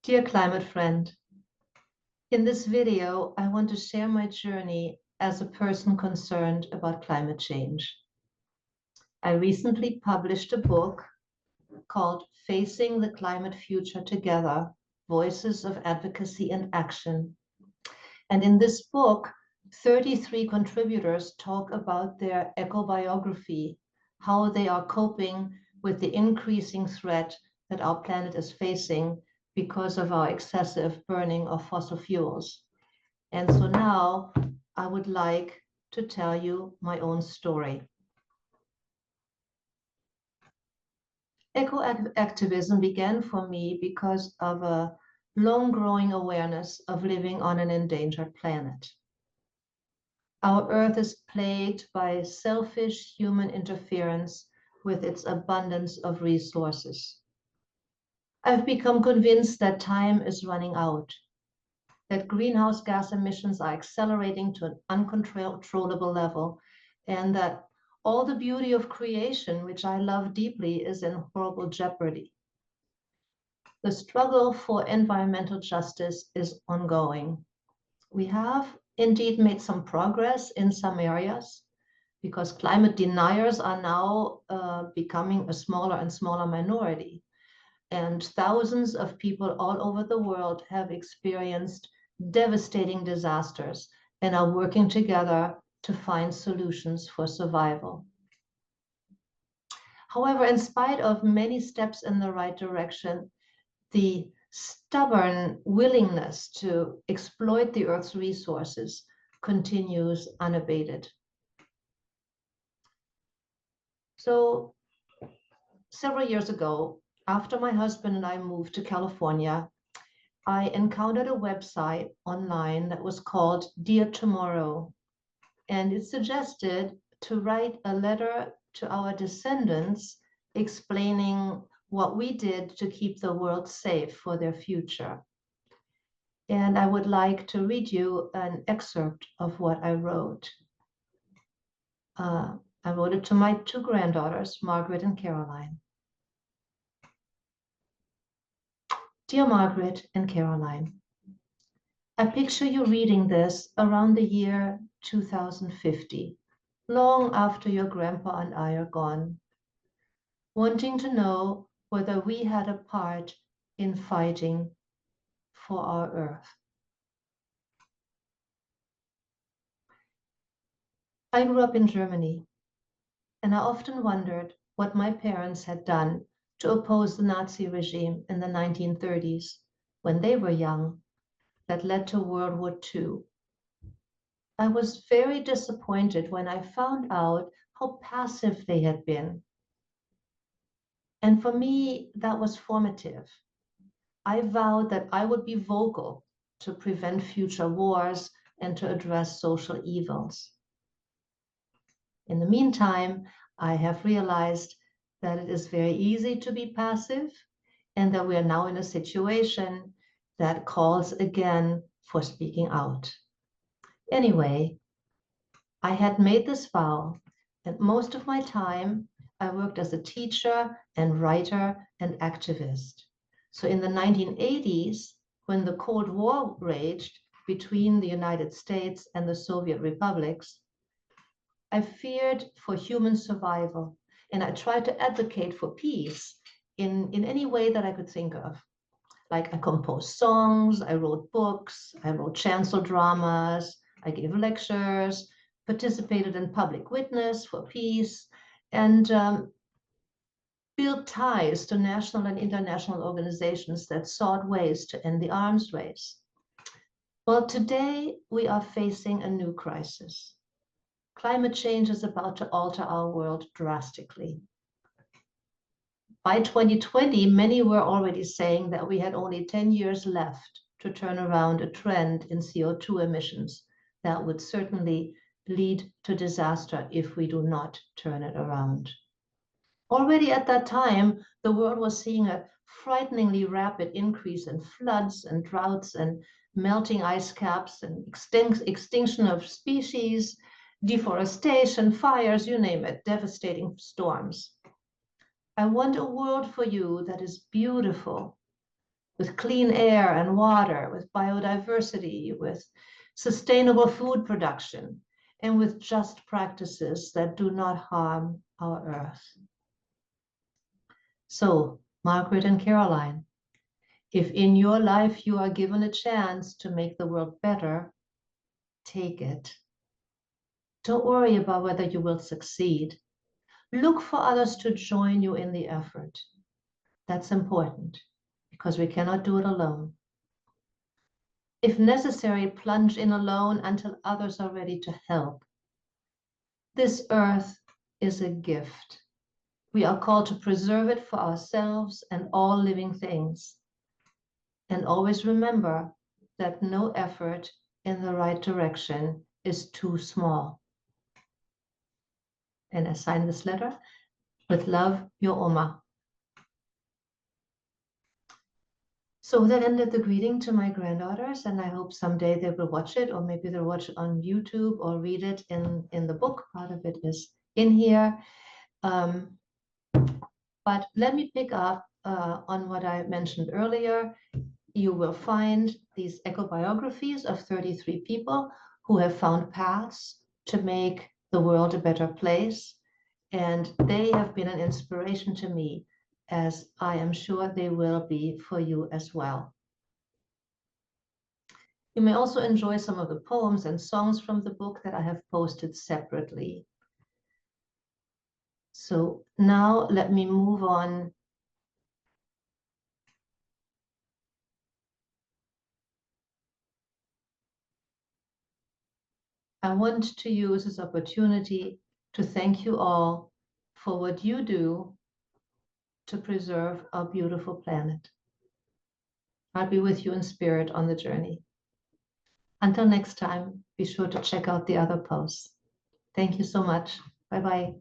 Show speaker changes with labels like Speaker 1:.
Speaker 1: Dear climate friend, in this video, I want to share my journey as a person concerned about climate change. I recently published a book called Facing the Climate Future Together, Voices of Advocacy and Action. And in this book, 33 contributors talk about their eco biography, how they are coping with the increasing threat that our planet is facing because of our excessive burning of fossil fuels. And so now I would like to tell you my own story. Eco-activism began for me because of a long-growing awareness of living on an endangered planet. Our Earth is plagued by selfish human interference with its abundance of resources. I've become convinced that time is running out, that greenhouse gas emissions are accelerating to an uncontrollable level, and that all the beauty of creation, which I love deeply, is in horrible jeopardy. The struggle for environmental justice is ongoing. We have indeed made some progress in some areas because climate deniers are now becoming a smaller and smaller minority. And thousands of people all over the world have experienced devastating disasters and are working together to find solutions for survival. However, in spite of many steps in the right direction, the stubborn willingness to exploit the Earth's resources continues unabated. So, several years ago, after my husband and I moved to California, I encountered a website online that was called Dear Tomorrow, and it suggested to write a letter to our descendants explaining what we did to keep the world safe for their future. And I would like to read you an excerpt of what I wrote. I wrote it to my two granddaughters, Margaret and Caroline. Dear Margaret and Caroline, I picture you reading this around the year 2050, long after your grandpa and I are gone, wanting to know whether we had a part in fighting for our Earth. I grew up in Germany, and I often wondered what my parents had done to oppose the Nazi regime in the 1930s when they were young, that led to World War II. I was very disappointed when I found out how passive they had been. And for me, that was formative. I vowed that I would be vocal to prevent future wars and to address social evils. In the meantime, I have realized that it is very easy to be passive and that we are now in a situation that calls again for speaking out. Anyway, I had made this vow, and most of my time I worked as a teacher and writer and activist. So in the 1980s, when the Cold War raged between the United States and the Soviet republics, I feared for human survival, and I tried to advocate for peace in any way that I could think of. Like I composed songs, I wrote books, I wrote chancel dramas, I gave lectures, participated in public witness for peace, and built ties to national and international organizations that sought ways to end the arms race. Well, today we are facing a new crisis. Climate change is about to alter our world drastically. By 2020, many were already saying that we had only 10 years left to turn around a trend in CO2 emissions that would certainly lead to disaster if we do not turn it around. Already at that time, the world was seeing a frighteningly rapid increase in floods and droughts and melting ice caps and extinction of species, deforestation, fires, you name it, devastating storms. I want a world for you that is beautiful, with clean air and water, with biodiversity, with sustainable food production, and with just practices that do not harm our earth. So, Margaret and Caroline, if in your life you are given a chance to make the world better, take it. Don't worry about whether you will succeed. Look for others to join you in the effort. That's important because we cannot do it alone. If necessary, plunge in alone until others are ready to help. This earth is a gift. We are called to preserve it for ourselves and all living things. And always remember that no effort in the right direction is too small. And I sign this letter. With love, your Oma. So that ended the greeting to my granddaughters, and I hope someday they will watch it, or maybe they'll watch it on YouTube or read it in the book. Part of it is in here. But let me pick up on what I mentioned earlier. You will find these eco biographies of 33 people who have found paths to make the world a better place. And they have been an inspiration to me, as I am sure they will be for you as well. You may also enjoy some of the poems and songs from the book that I have posted separately. So now let me move on. I want to use this opportunity to thank you all for what you do to preserve our beautiful planet. I'll be with you in spirit on the journey. Until next time, be sure to check out the other posts. Thank you so much. Bye-bye.